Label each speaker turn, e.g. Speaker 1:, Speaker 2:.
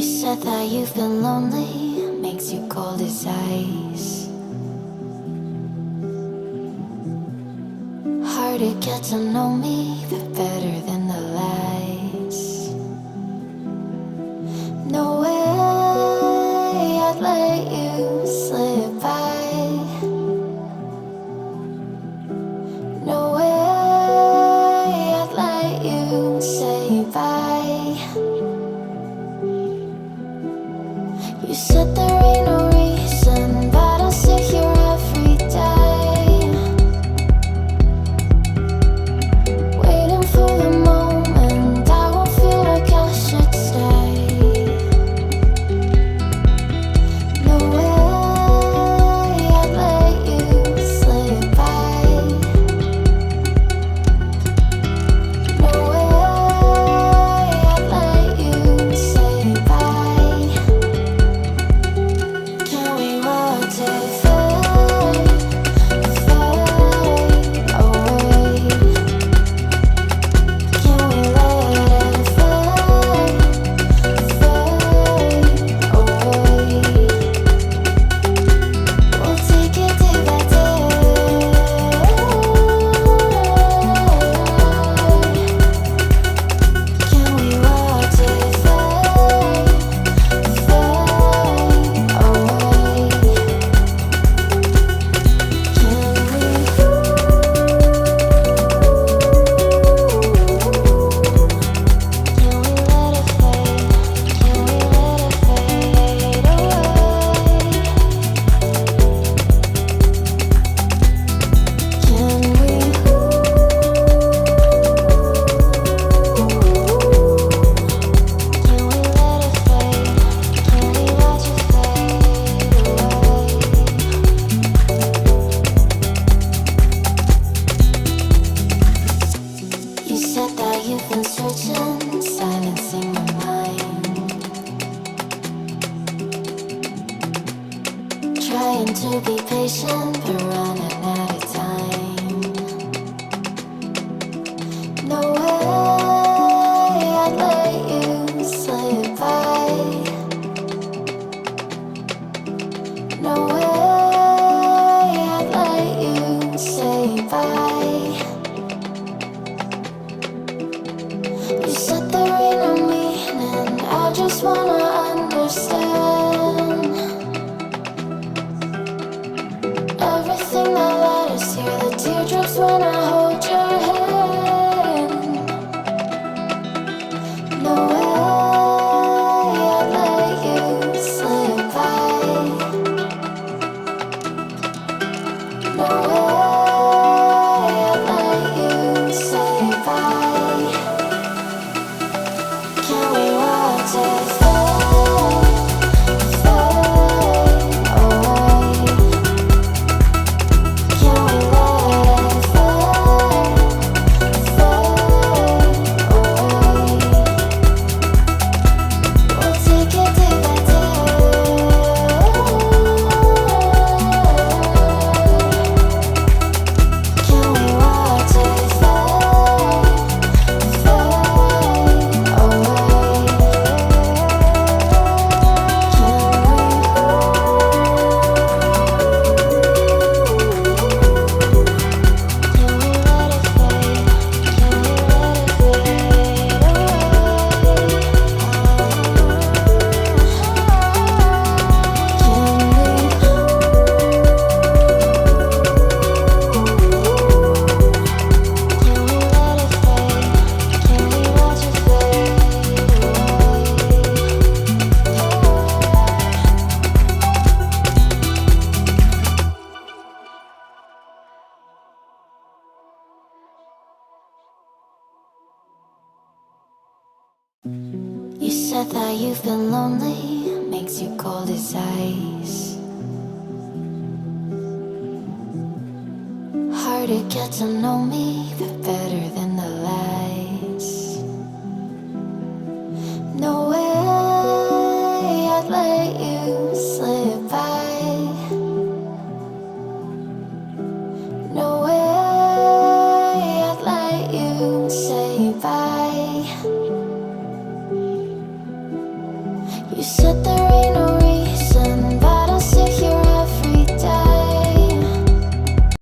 Speaker 1: said that you've been lonely, makes you cold as ice. Hard to get to know me, but better than the lies. No way I'd let you slip by. No way I'd let you say bye. You said there ain't no reason, but I'll sit here every day, waiting for the moment I won't feel like I should stay. No way I'd let you slip by. No way I'd let you say bye. Can we watch it fade, fade away? Can we let it fade, fade away? We'll take it day by day. Can we watch it fade, fade away? You said that you've been searching, silencing your mind, trying to be patient, but running out of time. No way I'd let you slip by. No way I'd let you say bye. You said there ain't no meaning, I just wanna understand everything that led us here, the teardrops when I hold your hand. No way I'd let you slip by. No way I'd let you say bye. Can we watch it fade, fade away? Can we let it fade, fade away? We'll take it day by day. Can we watch it fade, fade away? You said that you've been lonely, makes you cold as ice. Hard to get to know me, but better than the lies. No way I'd let you slip by. No way I'd let you say bye. You said there ain't no